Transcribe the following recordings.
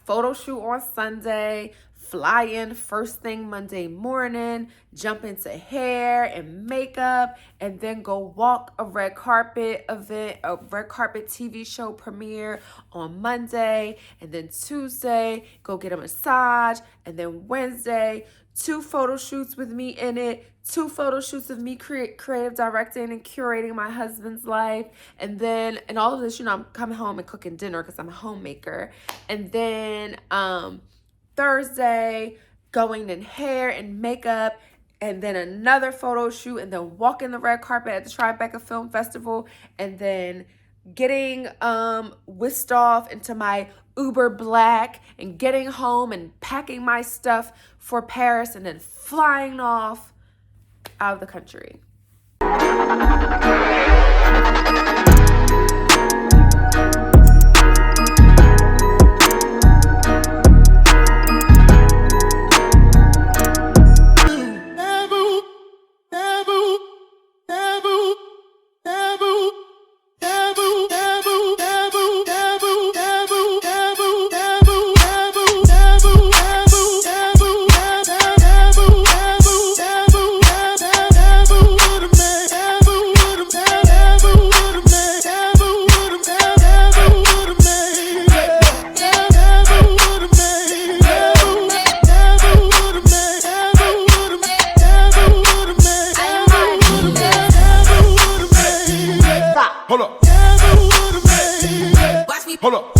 photo shoot on Sunday, fly in first thing Monday morning, jump into hair and makeup, and then go walk a red carpet event, a red carpet TV show premiere on Monday, and then Tuesday, go get a massage, and then Wednesday, 2 photo shoots with me in it, 2 photo shoots of me creative directing and curating my husband's life. And then, and all of this, you know, I'm coming home and cooking dinner because I'm a homemaker. And then Thursday, going in hair and makeup, and then another photo shoot, and then walking the red carpet at the Tribeca Film Festival, and then getting whisked off into my Uber Black and getting home and packing my stuff for Paris, and then flying off out of the country. Hold up. Hold up.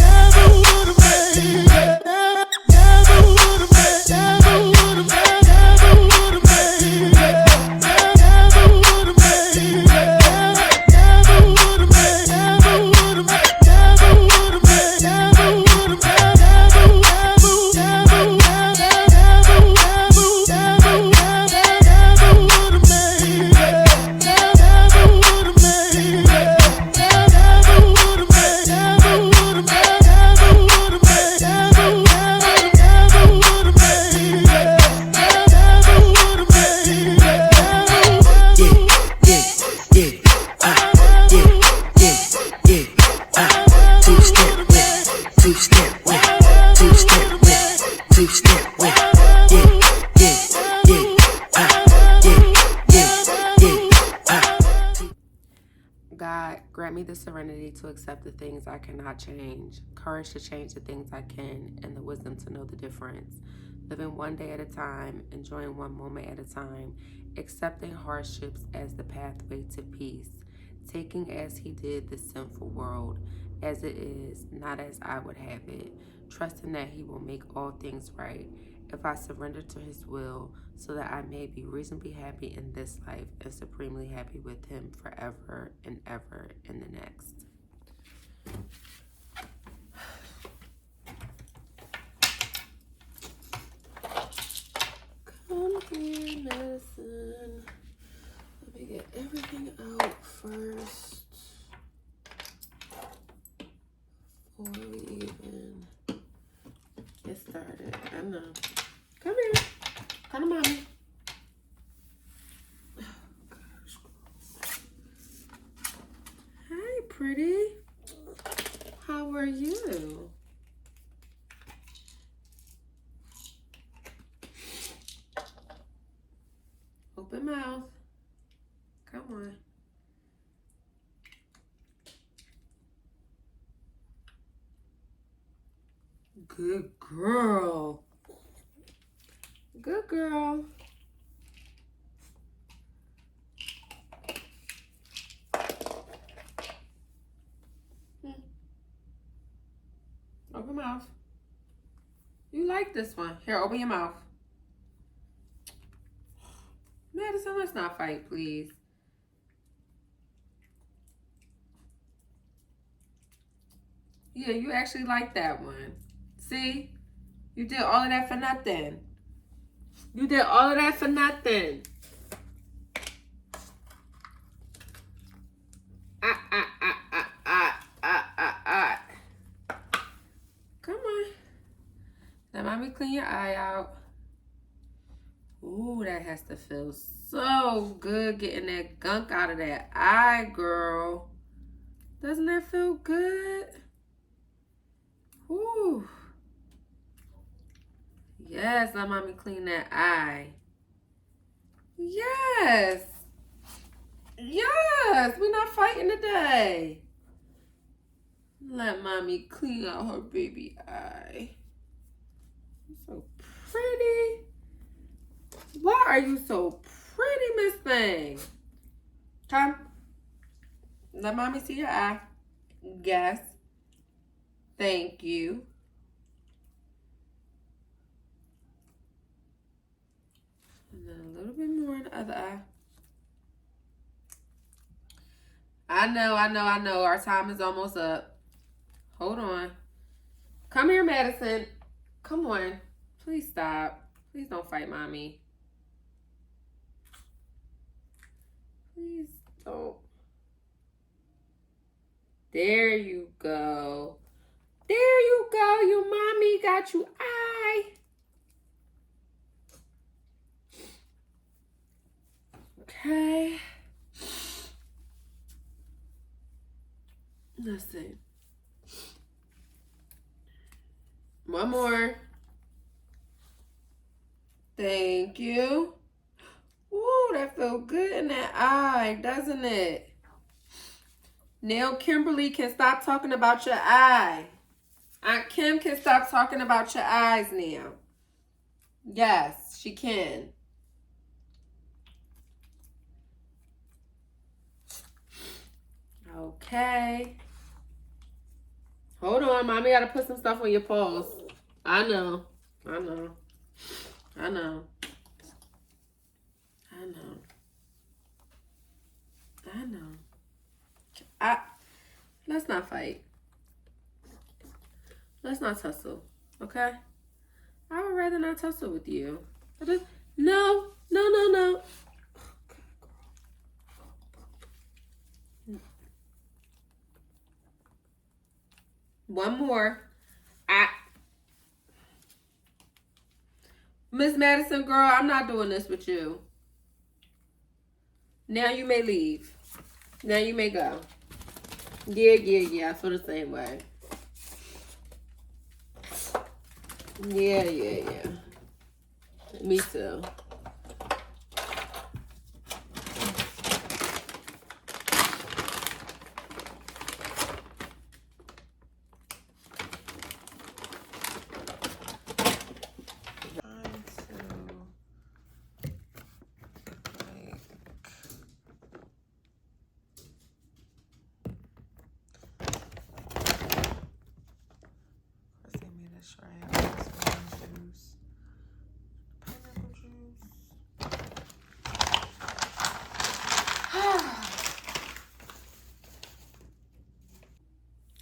God, grant me the serenity to accept the things I cannot change, courage to change the things I can, and the wisdom to know the difference. Living one day at a time, enjoying one moment at a time, accepting hardships as the pathway to peace, taking as he did the sinful world, as it is, not as I would have it, trusting that he will make all things right if I surrender to his will, so that I may be reasonably happy in this life and supremely happy with him forever and ever in the next. Come here, medicine. Let me get everything out first before we even get started. I know. Come here. Come to mommy. Oh, gosh. Hi, pretty. How are you? Open mouth. Come on. Good girl. Good girl. Open mouth. You like this one. Here, open your mouth. Madison, let's not fight, please. Yeah, you actually like that one. See? You did all of that for nothing. You did all of that for nothing. Come on. Now, mommy, clean your eye out. Ooh, that has to feel so good getting that gunk out of that eye, girl. Doesn't that feel good? Ooh. Yes, let mommy clean that eye. Yes. Yes, we're not fighting today. Let mommy clean out her baby eye. So pretty. Why are you so pretty, Miss Thing? Come. Let mommy see your eye. Yes. Thank you. And then a little bit more in the other eye. I know. Our time is almost up. Hold on. Come here, Madison. Come on. Please stop. Please don't fight mommy. Please don't. There you go. There you go. Your mommy got you eye. Okay. Let's see. One more. Thank you. Ooh, that felt good in that eye, doesn't it? Now Kimberly can stop talking about your eye. Aunt Kim can stop talking about your eyes now. Yes, she can. Okay. Hold on, mommy gotta put some stuff on your paws. I know. I know. I know. I know. I know. Let's not fight. Let's not tussle. Okay? I would rather not tussle with you. No. One more. Miss Madison, girl, I'm not doing this with you. Now you may leave. Now you may go. Yeah. I feel the same way. Yeah. Me too.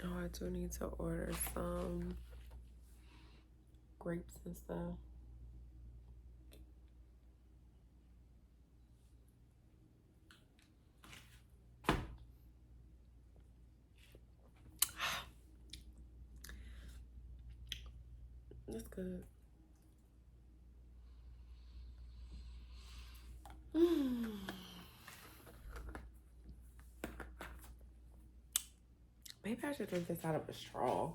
I do need to order some grapes and stuff. That's good. Maybe I should drink this out of a straw.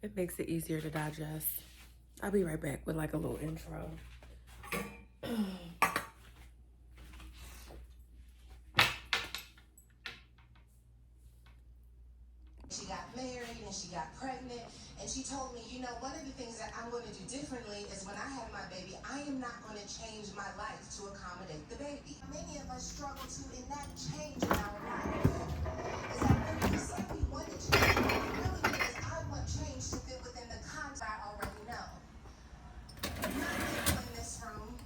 It makes it easier to digest. I'll be right back with like a little intro. She got married and she got pregnant, and she told me, you know, one of the things that I'm going to do differently is when I have my baby, I am not going to change my life to accommodate the baby. Many of us struggle to enact change in our life. Is that when we say we want to change, what it really means, I want change to fit within the context I already know. Not people in this room.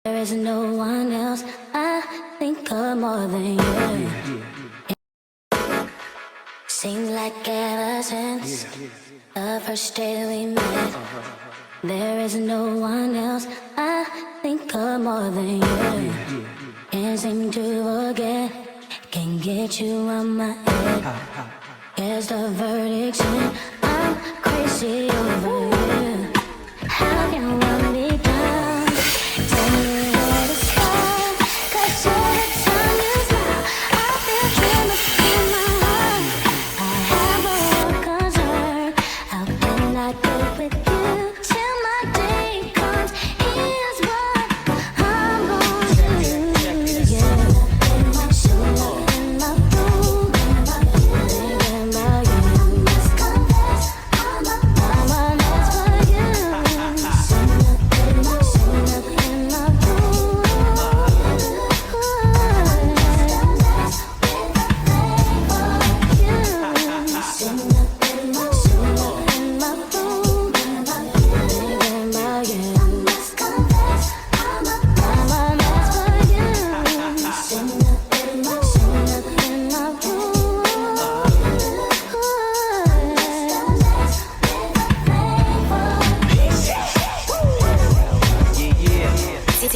There is no one else I think of. her more than you. Seems like ever since the first day we met, there is no one else I think of more than you. Can't seem to forget, can't get you out my head. Guess the verdict's in, I'm crazy over you. How can one be done? Tell me where to start, 'cause every time you smile, I feel tremors in my heart. I have a concern, how can I go with you till my day comes? Here's what I'm gonna do, yeah. Soon up in my room, thinking about you. I must confess, I'm a mess for you. Soon up in my room, thinking about you. I must confess, I'm a mess for you. Soon up in my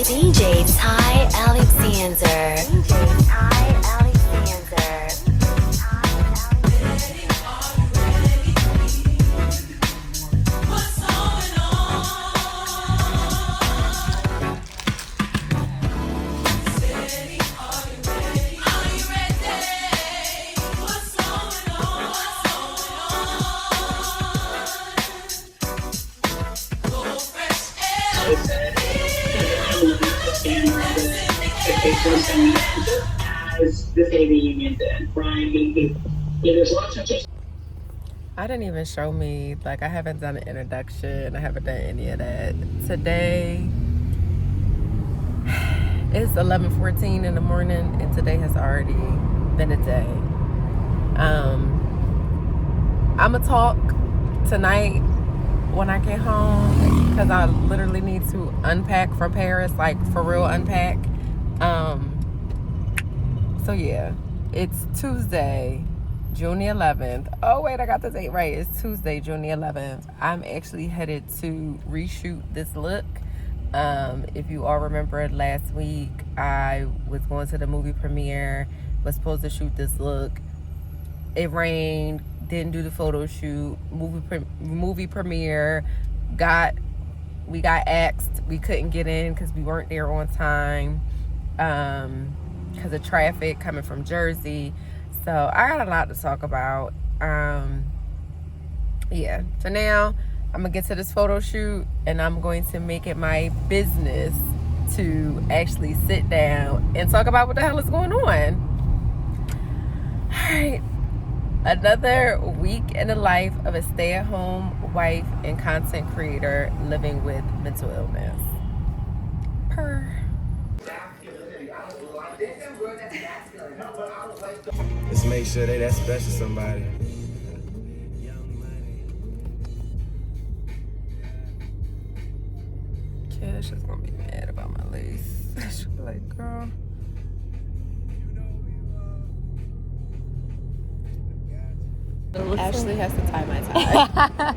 DJ Ty Alexander. As the State of the Union did. Brian, there's lots of just. I didn't even show me, like I haven't done an introduction. I haven't done any of that. Today it's 11:14 in the morning, and today has already been a day. I'ma talk tonight when I get home, because I literally need to unpack for Paris, like for real unpack. So yeah, it's Tuesday, June the 11th. Oh wait, I got the date right. It's Tuesday, June the 11th. I'm actually headed to reshoot this look. If you all remember last week, I was going to the movie premiere, was supposed to shoot this look. It rained, didn't do the photo shoot. Movie premiere, we got axed. We couldn't get in because we weren't there on time. Because of traffic coming from Jersey. So I got a lot to talk about. Yeah, for now, I'm gonna get to this photo shoot, and I'm going to make it my business to actually sit down and talk about what the hell is going on. All right, another week in the life of a stay-at-home wife and content creator living with mental illness. Let's make sure that special somebody. Yeah, she's gonna be mad about my lace. She'll be like, girl. Ashley has to tie my tie.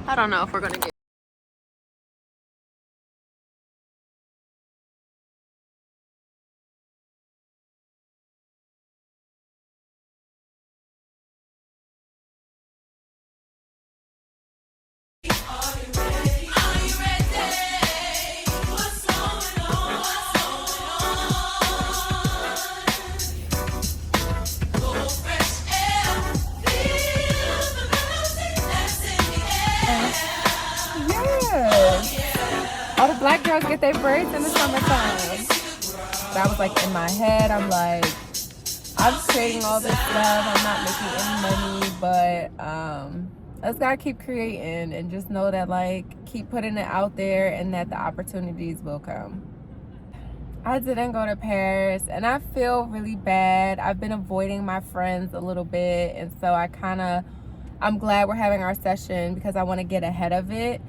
I don't know if we're gonna get. All the black girls get their braids in the summertime. That was like in my head. I'm like, I'm creating all this stuff. I'm not making any money, but I just gotta keep creating and just know that, like, keep putting it out there and that the opportunities will come. I didn't go to Paris and I feel really bad. I've been avoiding my friends a little bit, and so I'm glad we're having our session because I want to get ahead of it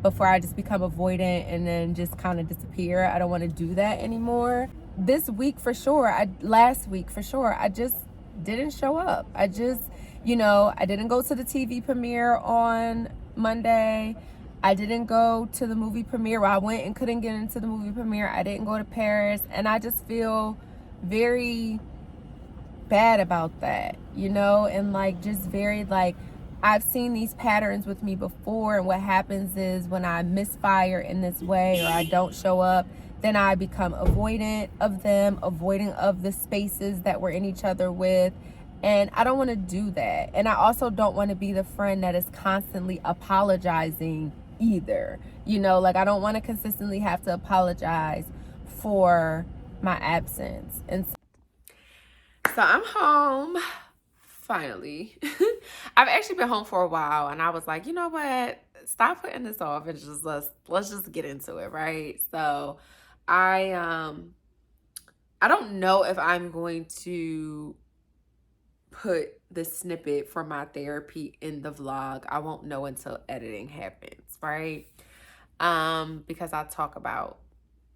before I just become avoidant and then just kind of disappear. I don't want to do that anymore. This week for sure, last week for sure, I just didn't show up. I didn't go to the TV premiere on Monday. I didn't go to the movie premiere. Well, I went and couldn't get into the movie premiere. I didn't go to Paris, and I just feel very bad about that, and like just very like I've seen these patterns with me before, and what happens is when I misfire in this way or I don't show up, then I become avoidant of them, avoiding of the spaces that we're in each other with. And I don't want to do that. And I also don't want to be the friend that is constantly apologizing either. Like I don't want to consistently have to apologize for my absence. And so I'm home, finally. I've actually been home for a while, and I was like, you know what? Stop putting this off and just let's just get into it, right? So I don't know if I'm going to put the snippet for my therapy in the vlog. I won't know until editing happens, right? Because I talk about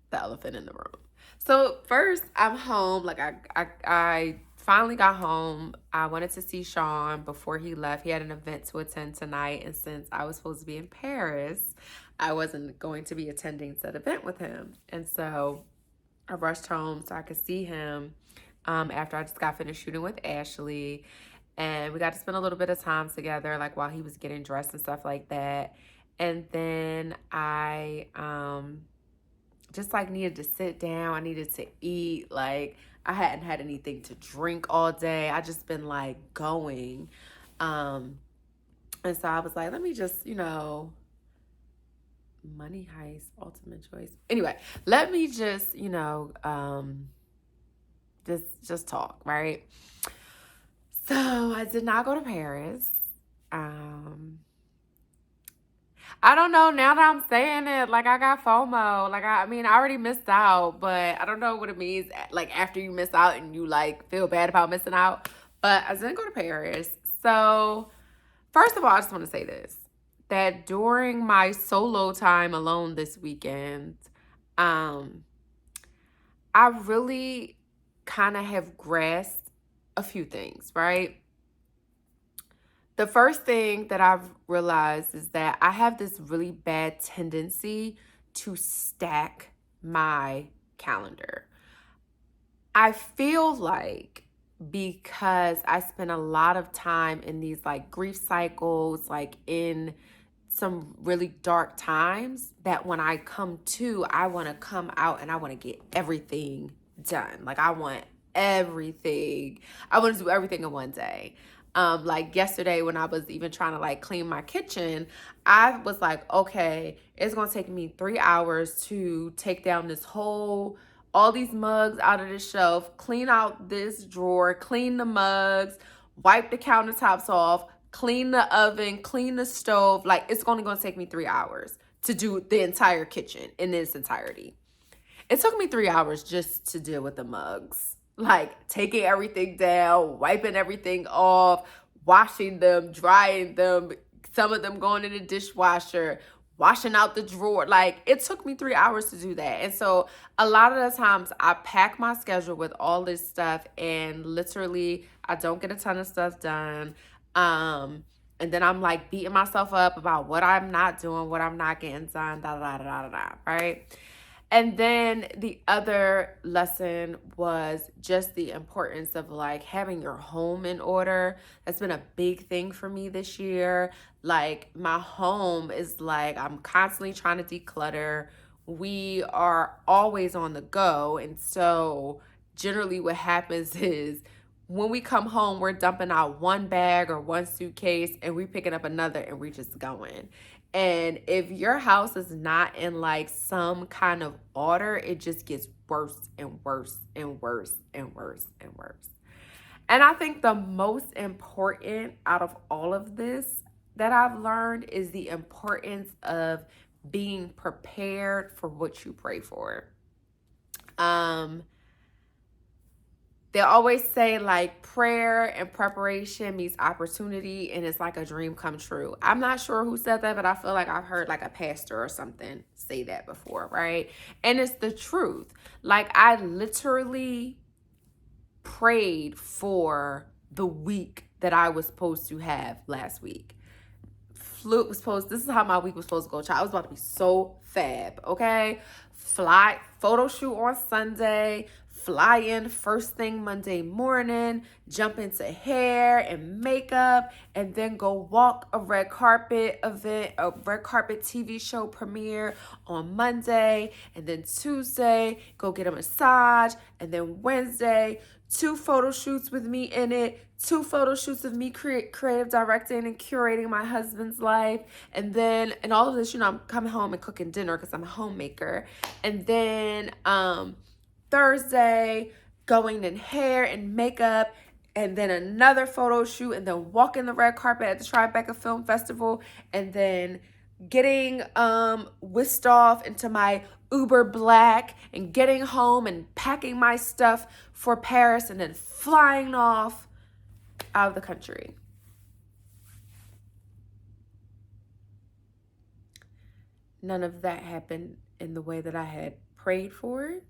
the elephant in the room. So first, I'm home. Like I finally got home. I wanted to see Sean before he left. He had an event to attend tonight, and since I was supposed to be in Paris, I wasn't going to be attending said event with him. And so I rushed home so I could see him after I just got finished shooting with Ashley. And we got to spend a little bit of time together, like while he was getting dressed and stuff like that. And then I just like needed to sit down. I needed to eat. Like I hadn't had anything to drink all day. I just been like going. And so I was like, let me just, money heist, ultimate choice. Anyway, let me just, just talk, right? So I did not go to Paris. I don't know, now that I'm saying it, like I got FOMO. Like I already missed out, but I don't know what it means like after you miss out and you like feel bad about missing out. But I didn't go to Paris. So first of all, I just want to say this, that during my solo time alone this weekend, I really kind of have grasped a few things, right? The first thing that I've realized is that I have this really bad tendency to stack my calendar. I feel like because I spend a lot of time in these like grief cycles, like in some really dark times, that when I come to, I want to come out and I want to get everything done. Like I want everything. I want to do everything in one day. Like yesterday when I was even trying to like clean my kitchen, I was like, okay, it's going to take me 3 hours to take down all these mugs out of the shelf, clean out this drawer, clean the mugs, wipe the countertops off, clean the oven, clean the stove. Like it's only going to take me 3 hours to do the entire kitchen in its entirety. It took me 3 hours just to deal with the mugs. Like taking everything down, wiping everything off, washing them, drying them, some of them going in the dishwasher, washing out the drawer. Like it took me 3 hours to do that. And so a lot of the times I pack my schedule with all this stuff and literally I don't get a ton of stuff done. And then I'm like beating myself up about what I'm not doing, what I'm not getting done, right? And then the other lesson was just the importance of like having your home in order. That's been a big thing for me this year. Like my home is like, I'm constantly trying to declutter. We are always on the go. And so generally what happens is when we come home, we're dumping out one bag or one suitcase and we picking up another and we just going. And if your house is not in like some kind of order, it just gets worse and worse and worse and worse and worse. And I think the most important out of all of this, that I've learned is the importance of being prepared for what you pray for. They always say like prayer and preparation meets opportunity, and it's like a dream come true. I'm not sure who said that, but I feel like I've heard like a pastor or something say that before, right? And it's the truth. Like, I literally prayed for the week that I was supposed to have last week. This is how my week was supposed to go, child. I was about to be so fab, okay? Fly, photo shoot on Sunday, fly in first thing Monday morning, jump into hair and makeup, and then go walk a red carpet event, a red carpet TV show premiere on Monday, and then Tuesday, go get a massage, and then Wednesday, 2 photo shoots with me in it, 2 photo shoots of me creative directing and curating my husband's life. And then, and all of this, I'm coming home and cooking dinner because I'm a homemaker. And then Thursday, going in hair and makeup, and then another photo shoot, and then walking the red carpet at the Tribeca Film Festival, and then getting whisked off into my Uber Black and getting home and packing my stuff for Paris, and then flying off out of the country. None of that happened in the way that I had prayed for it,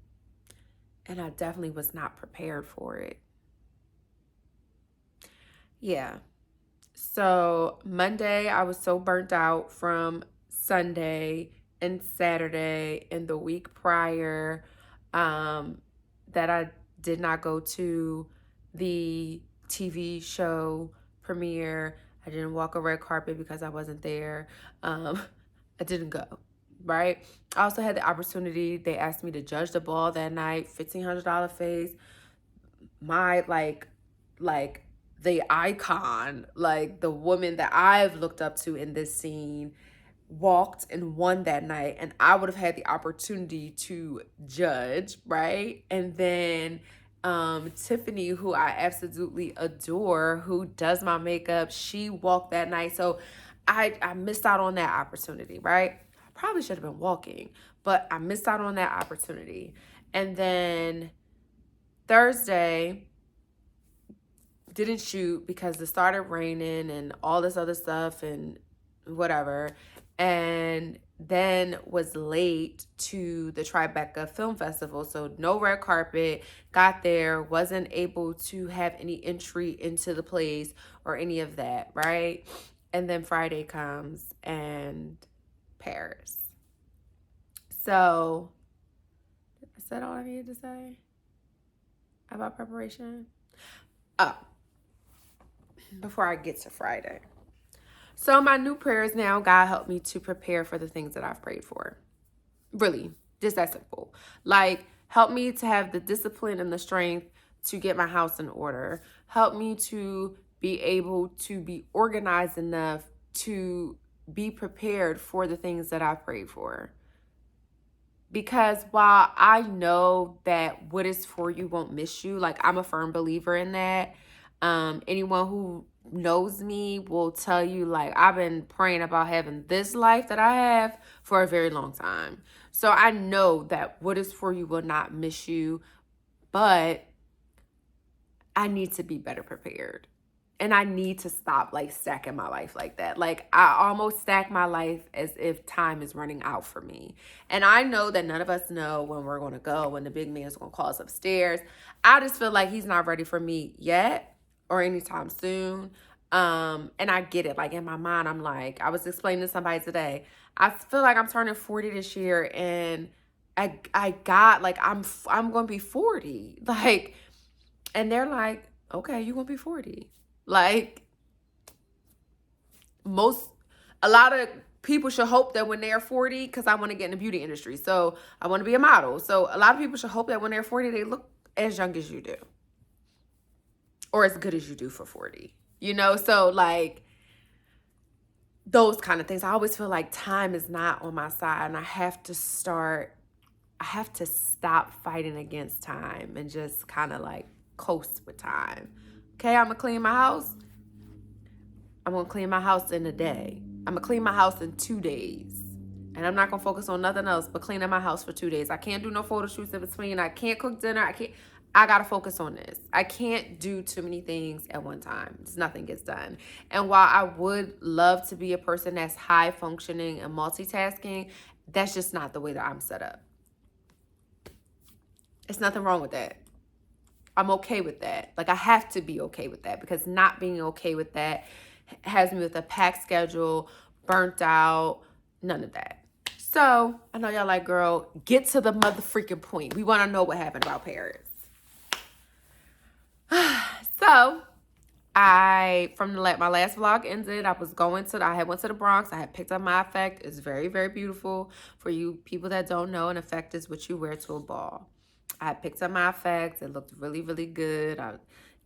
and I definitely was not prepared for it. Yeah. So Monday, I was so burnt out from Sunday and Saturday and the week prior that I did not go to the TV show premiere. I didn't walk a red carpet because I wasn't there. I didn't go, right? I also had the opportunity. They asked me to judge the ball that night, $1,500 face. My like the icon, like the woman that I've looked up to in this scene, walked and won that night, and I would have had the opportunity to judge, right? And then Tiffany, who I absolutely adore, who does my makeup, she walked that night. So I missed out on that opportunity, right? I probably should have been walking, but I missed out on that opportunity. And then Thursday, didn't shoot because it started raining and all this other stuff and whatever. And then was late to the Tribeca Film Festival. So no red carpet, got there, wasn't able to have any entry into the place or any of that, right? And then Friday comes and Paris. So, is that all I needed to say about preparation? Oh, before I get to Friday. So my new prayer is now, God, help me to prepare for the things that I've prayed for. Really, just that simple. Like, help me to have the discipline and the strength to get my house in order. Help me to be able to be organized enough to be prepared for the things that I've prayed for. Because while I know that what is for you won't miss you, like, I'm a firm believer in that. Anyone who knows me will tell you, like, I've been praying about having this life that I have for a very long time. So I know that what is for you will not miss you, but I need to be better prepared. And I need to stop like stacking my life like that. Like, I almost stack my life as if time is running out for me. And I know that none of us know when we're going to go, when the big man is going to call us upstairs. I just feel like he's not ready for me yet or anytime soon. And I get it. Like, in my mind, I'm like, I was explaining to somebody today, I feel like I'm turning 40 this year, and I got like, I'm going to be 40. Like, and they're like, okay, you're going to be 40. Like, a lot of people should hope that when they're 40, because I want to get in the beauty industry, so I want to be a model. So a lot of people should hope that when they're 40, they look as young as you do, or as good as you do for 40, So like, those kind of things. I always feel like time is not on my side, and I have to stop fighting against time and just kind of like coast with time. Okay, I'm gonna clean my house. I'm going to clean my house in a day. I'm going to clean my house in 2 days. And I'm not going to focus on nothing else but cleaning my house for 2 days. I can't do no photo shoots in between. I can't cook dinner. I got to focus on this. I can't do too many things at one time. Just nothing gets done. And while I would love to be a person that's high functioning and multitasking, that's just not the way that I'm set up. It's nothing wrong with that. I'm okay with that. Like, I have to be okay with that, because not being okay with that has me with a packed schedule, burnt out, none of that. So I know y'all like, girl, get to the mother freaking point. We want to know what happened about Paris. So from my last vlog ended, I had went to the Bronx. I had picked up my effect. It's very, very beautiful. For you people that don't know, an effect is what you wear to a ball. I had picked up my effect. It looked really, really good. I,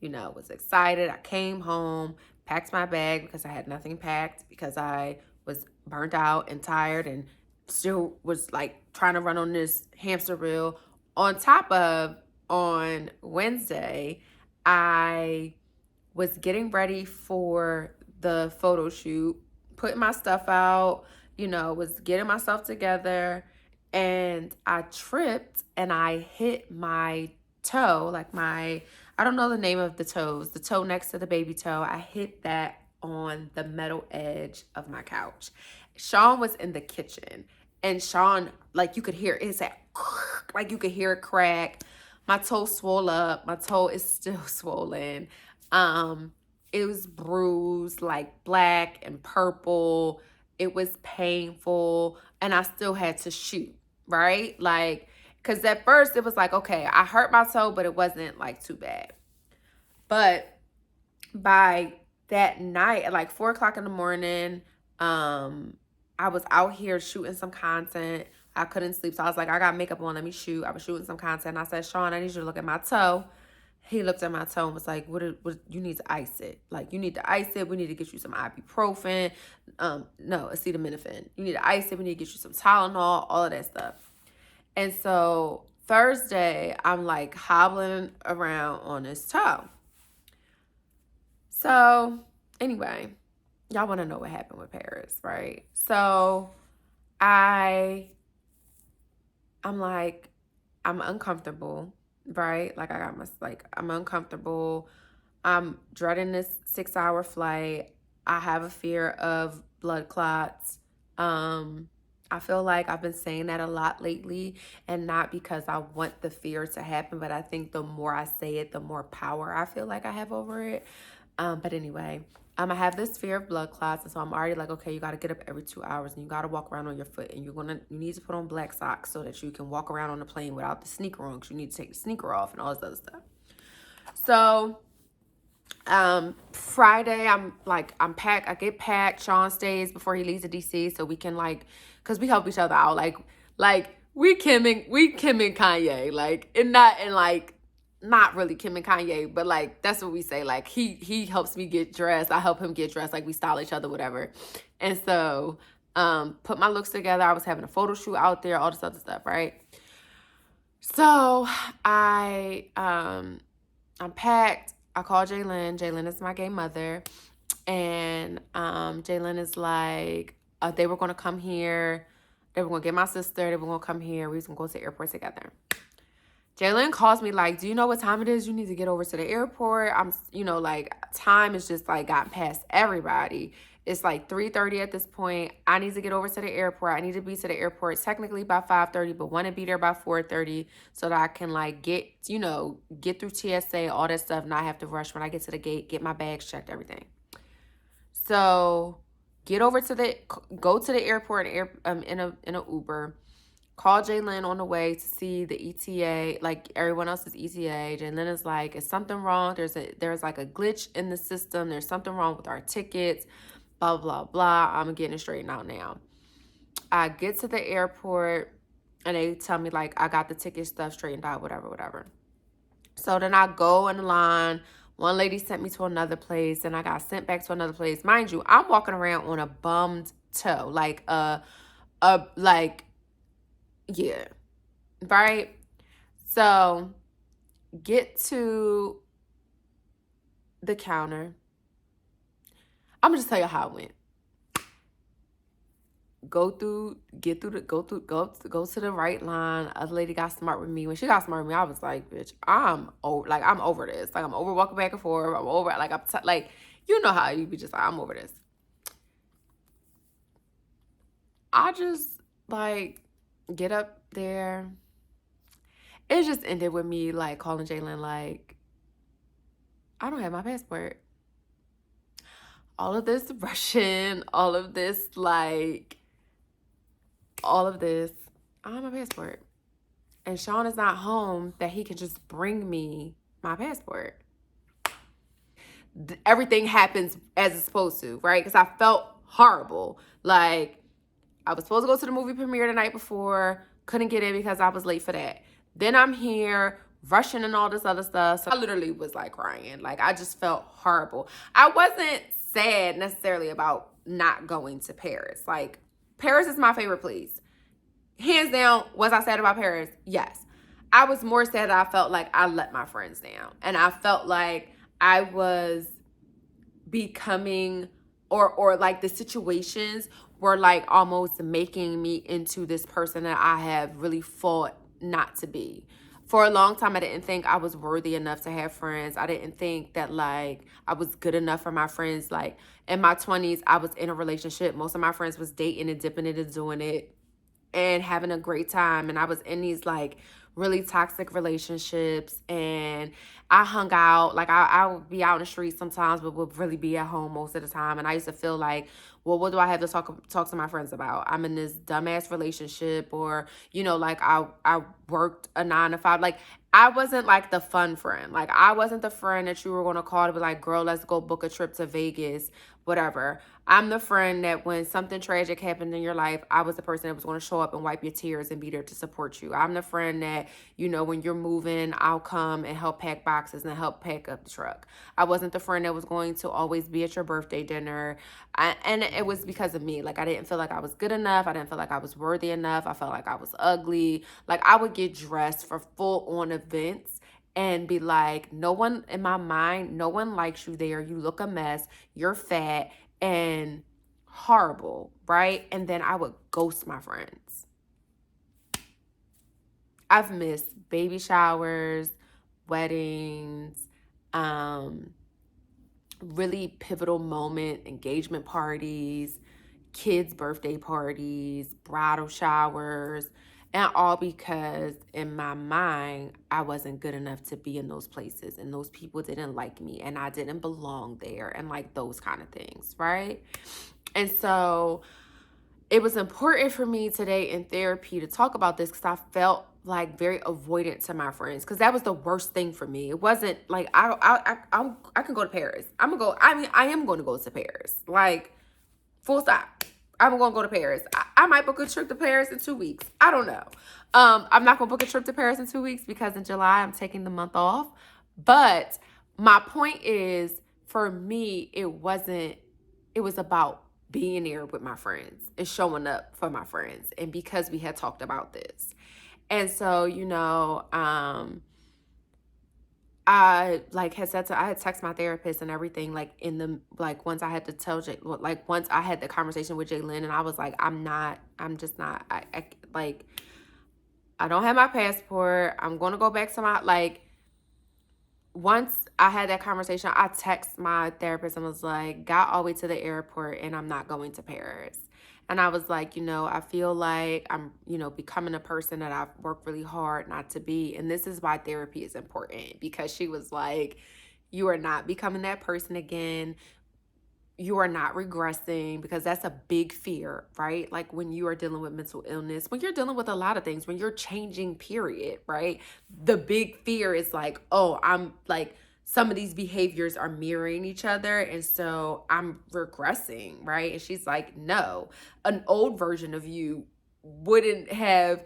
was excited. I came home, packed my bag because I had nothing packed, because I was burnt out and tired and still was like trying to run on this hamster wheel. On top of, on Wednesday, I was getting ready for the photo shoot, putting my stuff out, was getting myself together, and I tripped and I hit my toe, I don't know the name of the toes, the toe next to the baby toe. I hit that on the metal edge of my couch. Sean was in the kitchen, and Sean, like, you could hear it, like you could hear it crack. My toe swole up. My toe is still swollen. It was bruised, like black and purple. It was painful, and I still had to shoot, right? Like, because at first it was like, okay, I hurt my toe, but it wasn't like too bad. But by that night at like 4:00 in the morning, I was out here shooting some content. I couldn't sleep, so I was like, I got makeup on, let me shoot. I was shooting some content. I said, Sean, I need you to look at my toe. He looked at my toe and was like, what you need to ice it. Like, you need to ice it. We need to get you some ibuprofen. No, acetaminophen. You need to ice it. We need to get you some Tylenol, all of that stuff. And so Thursday, I'm like hobbling around on this toe. So anyway, y'all want to know what happened with Paris, right? So I'm like, I'm uncomfortable, right? Like, I'm uncomfortable. I'm dreading this 6-hour flight. I have a fear of blood clots. I feel like I've been saying that a lot lately, and not because I want the fear to happen, but I think the more I say it, the more power I feel like I have over it. But anyway, I have this fear of blood clots, and so I'm already like, okay, you got to get up every 2 hours, and you got to walk around on your foot, and you need to put on black socks so that you can walk around on the plane without the sneaker on, because you need to take the sneaker off and all this other stuff. So Friday, I'm packed. I get packed. Sean stays before he leaves to DC, so we can, like, because we help each other out, like we Kim and Kanye, like, and not really Kim and Kanye, but like, that's what we say. Like, he helps me get dressed, I help him get dressed, like, we style each other, whatever. And so put my looks together. I was having a photo shoot out there, all this other stuff, right? So I'm packed. I call Jalen. Jalen is my gay mother, and Jalen is like, they were going to come here. They were going to get my sister. They were going to come here. We was going to go to the airport together. Jalen calls me like, do you know what time it is? You need to get over to the airport. I'm, like, time is just like gotten past everybody. It's like 3:30 at this point. I need to get over to the airport. I need to be to the airport technically by 5:30, but want to be there by 4:30 so that I can, like, get through TSA, all that stuff, not have to rush when I get to the gate, get my bags checked, everything. So go to the airport in a Uber. Call Jalen on the way to see the ETA, like everyone else's ETA. Jalen is like, is something wrong? There's like a glitch in the system. There's something wrong with our tickets, blah, blah, blah. I'm getting it straightened out now. I get to the airport, and they tell me, like, I got the ticket stuff straightened out, whatever. So then I go in the line. One lady sent me to another place, and I got sent back to another place. Mind you, I'm walking around on a bummed toe, yeah, right? So get to the counter. I'm gonna just tell you how it went. Go to the right line. Other lady got smart with me. When she got smart with me, I was like, bitch, I'm over this. Like, I'm over walking back and forth. I'm over, like, you know how you be just like, I'm over this. I just, like, get up there. It just ended with me, like, calling Jalen, like, I don't have my passport. All of this Russian, all of this, I don't have my passport. And Sean is not home that he can just bring me my passport. Everything happens as it's supposed to, right? Because I felt horrible. Like, I was supposed to go to the movie premiere the night before, couldn't get in because I was late for that. Then I'm here rushing and all this other stuff. So I literally was like crying. Like, I just felt horrible. I wasn't sad necessarily about not going to Paris. Like, Paris is my favorite place. Hands down, was I sad about Paris? Yes. I was more sad that I felt like I let my friends down. And I felt like I was becoming, or like the situations were like almost making me into this person that I have really fought not to be. For a long time, I didn't think I was worthy enough to have friends. I didn't think that, like, I was good enough for my friends. Like, in my 20s, I was in a relationship. Most of my friends was dating and dipping it and doing it and having a great time. And I was in these, like, really toxic relationships, and I hung out. Like, I would be out in the streets sometimes, but would really be at home most of the time. And I used to feel like, well, what do I have to talk to my friends about? I'm in this dumbass relationship, or, you know, like, I worked a 9 to 5. Like, I wasn't like the fun friend. Like, I wasn't the friend that you were going to call to be like, girl, let's go book a trip to Vegas, whatever. I'm the friend that when something tragic happened in your life, I was the person that was going to show up and wipe your tears and be there to support you. I'm the friend that, you know, when you're moving, I'll come and help pack boxes and help pack up the truck. I wasn't the friend that was going to always be at your birthday dinner. And it was because of me. Like, I didn't feel like I was good enough. I didn't feel like I was worthy enough. I felt like I was ugly. Like, I would get dressed for full-on events and be like, no one, in my mind, no one likes you there. You look a mess. You're fat and horrible, right? And then I would ghost my friends. I've missed baby showers, weddings, really pivotal moment, engagement parties, kids' birthday parties, bridal showers, and all because in my mind, I wasn't good enough to be in those places, and those people didn't like me, and I didn't belong there, and like those kind of things, right? And so it was important for me today in therapy to talk about this because I felt like very avoidant to my friends, because that was the worst thing for me. It wasn't like I can go to Paris. I am going to go to Paris. Like, full stop. I'm going to go to Paris. I might book a trip to Paris in 2 weeks. I don't know. I'm not going to book a trip to Paris in 2 weeks because in July I'm taking the month off. But my point is, for me, it was about being there with my friends and showing up for my friends. And because we had talked about this. And so, you know, I like had said to, I had texted my therapist and everything, like in the, like once I had to tell Jay, like once I had the conversation with Jalen, and I was like, I don't have my passport. I'm going to go back to my, like, once I had that conversation, I texted my therapist and was like, got all the way to the airport and I'm not going to Paris. And I was like, you know, I feel like I'm, you know, becoming a person that I've worked really hard not to be. And this is why therapy is important, because she was like, you are not becoming that person again. You are not regressing, because that's a big fear, right? Like when you are dealing with mental illness, when you're dealing with a lot of things, when you're changing, period, right? The big fear is like, oh, I'm like, some of these behaviors are mirroring each other, and so I'm regressing, right? And she's like, no, an old version of you would have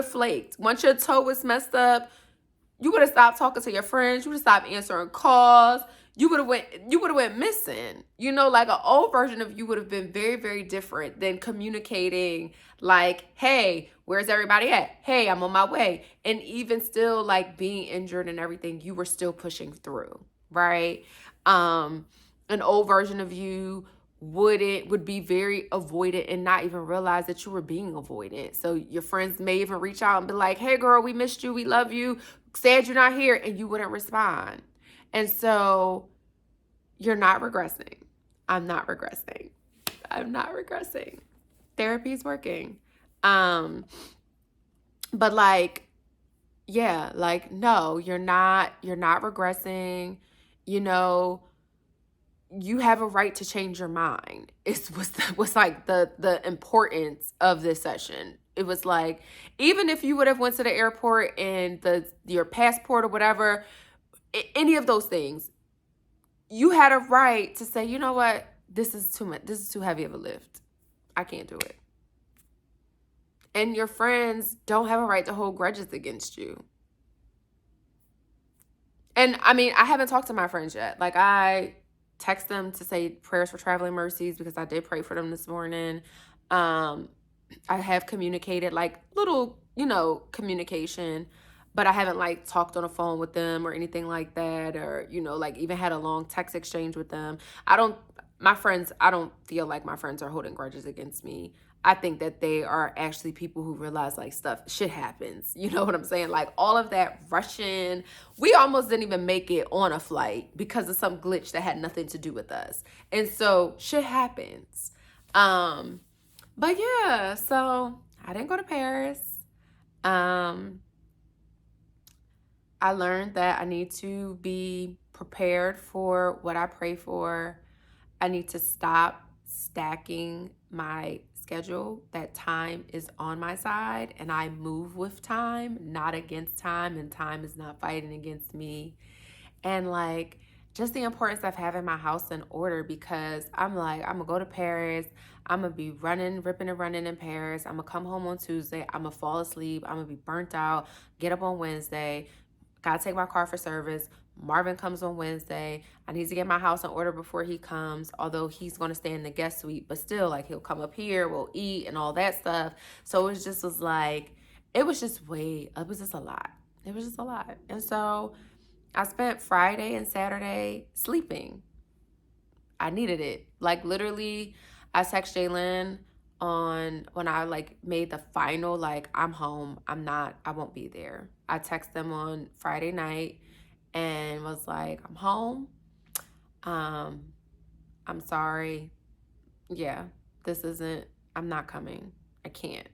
flaked. Once your toe was messed up, you would have stopped talking to your friends. You would have stopped answering calls. You would have went missing. You know, like an old version of you would have been very, very different than communicating like, hey, where's everybody at? Hey, I'm on my way. And even still, like, being injured and everything, you were still pushing through, right? An old version of you would be very avoidant and not even realize that you were being avoidant. So your friends may even reach out and be like, hey girl, we missed you, we love you, sad you're not here, and you wouldn't respond. And so you're not regressing. I'm not regressing. I'm not regressing. Therapy's working. But like, yeah, like, no, you're not regressing. You know, you have a right to change your mind. It was like the importance of this session. It was like, even if you would have went to the airport and your passport or whatever, any of those things, you had a right to say, you know what, this is too much. This is too heavy of a lift. I can't do it. And your friends don't have a right to hold grudges against you. And I mean, I haven't talked to my friends yet. Like, I text them to say prayers for traveling mercies because I did pray for them this morning. I have communicated, like, little, communication, but I haven't like talked on the phone with them or anything like that, or, like even had a long text exchange with them. I don't feel like my friends are holding grudges against me. I think that they are actually people who realize like shit happens. You know what I'm saying? Like all of that rushing, we almost didn't even make it on a flight because of some glitch that had nothing to do with us. And so shit happens. But yeah, so I didn't go to Paris. I learned that I need to be prepared for what I pray for. I need to stop stacking my schedule. That time is on my side and I move with time, not against time, and time is not fighting against me. And like just the importance of having my house in order, because I'm like, I'm gonna go to Paris, I'm gonna be ripping and running in Paris, I'm gonna come home on Tuesday, I'm gonna fall asleep, I'm gonna be burnt out, get up on Wednesday, gotta take my car for service. Marvin comes on Wednesday. I need to get my house in order before he comes, although he's going to stay in the guest suite, but still, like, he'll come up here, we'll eat and all that stuff. So it was just a lot. It was just a lot. And so I spent Friday and Saturday sleeping. I needed it. Like, literally, I text Jalen when I like made the final, like, I'm home, I won't be there. I text them on Friday night and was like, I'm home. I'm sorry. Yeah, I'm not coming. I can't,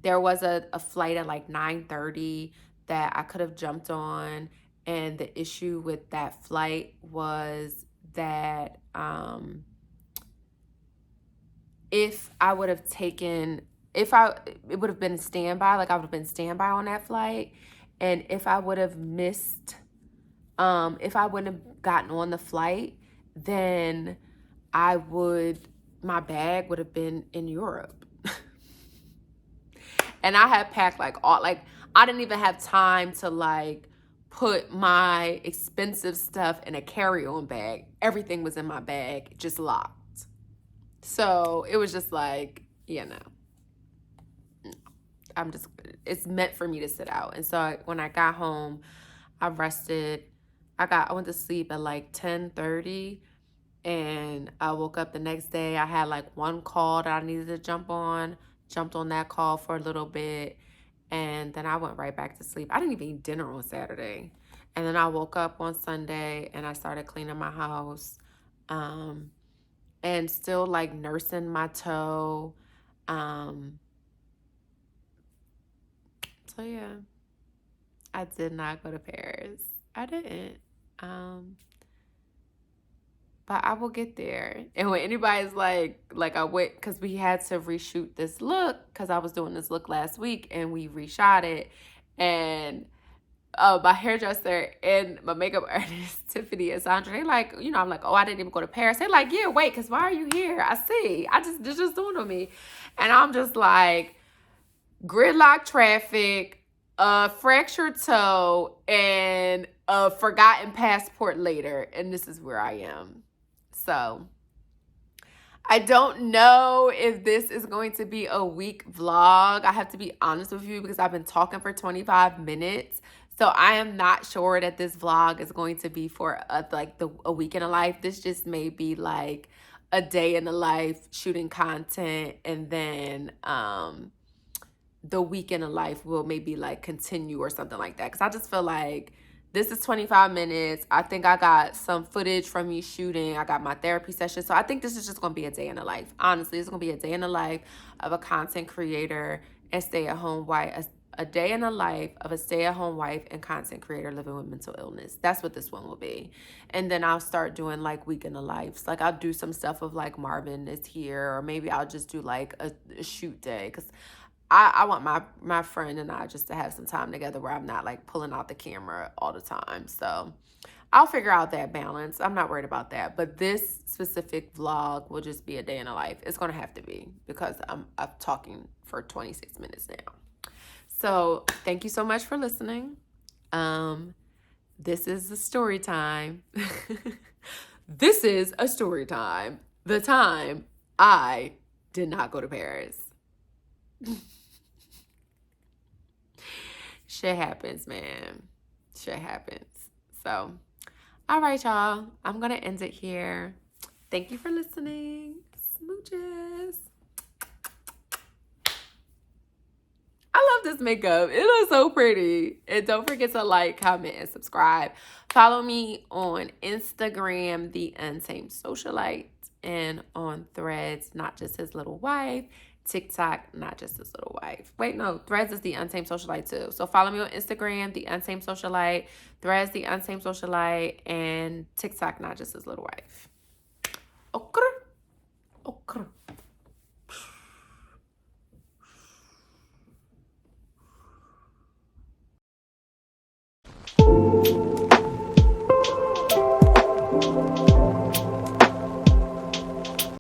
There was a flight at like 9:30 that I could have jumped on. And the issue with that flight was that, if I would have taken, it would have been standby, like I would have been standby on that flight. And if I would have missed, if I wouldn't have gotten on the flight, then my bag would have been in Europe. And I had packed I didn't even have time to like put my expensive stuff in a carry-on bag. Everything was in my bag, just locked. So it was just like, no. It's meant for me to sit out. And so when I got home, I rested. I went to sleep at like 10:30, and I woke up the next day. I had like one call that I needed to jumped on that call for a little bit, and then I went right back to sleep. I didn't even eat dinner on Saturday. And then I woke up on Sunday and I started cleaning my house, and still like nursing my toe. So yeah, I did not go to Paris. I didn't. But I will get there. And when anybody's like I went, because we had to reshoot this look, because I was doing this look last week and we reshot it. And my hairdresser and my makeup artist, Tiffany and Sandra, they like, I'm like, oh, I didn't even go to Paris. They're like, yeah, wait, because why are you here? I see. It's just doing on me. And I'm just like, gridlock traffic, a fractured toe, and a forgotten passport later. And this is where I am. So I don't know if this is going to be a week vlog. I have to be honest with you because I've been talking for 25 minutes. So I am not sure that this vlog is going to be for a week in a life. This just may be like a day in the life shooting content, and then the week in a life will maybe like continue or something like that. Because I just feel like this is 25 minutes. I think I got some footage from me shooting. I got my therapy session. So I think this is just going to be a day in the life. Honestly, it's going to be a day in the life of a content creator and stay-at-home wife. A day in the life of a stay-at-home wife and content creator living with mental illness. That's what this one will be. And then I'll start doing like week in the lives. Like I'll do some stuff of like Marvin is here, or maybe I'll just do like a shoot day, because I want my friend and I just to have some time together where I'm not like pulling out the camera all the time. So I'll figure out that balance. I'm not worried about that. But this specific vlog will just be a day in a life. It's going to have to be, because I'm talking for 26 minutes now. So thank you so much for listening. This is a story time. This is a story time. The time I did not go to Paris. Shit happens, man. Shit happens. So, all right, y'all. I'm going to end it here. Thank you for listening. Smooches. I love this makeup. It looks so pretty. And don't forget to like, comment, and subscribe. Follow me on Instagram, The Untamed Socialite, and on Threads, Not Just His Little Wife. TikTok, Not Just His Little Wife. Wait, no, Threads is The Untamed Socialite too. So follow me on Instagram, The Untamed Socialite, Threads, The Untamed Socialite, and TikTok, Not Just His Little Wife. Okay.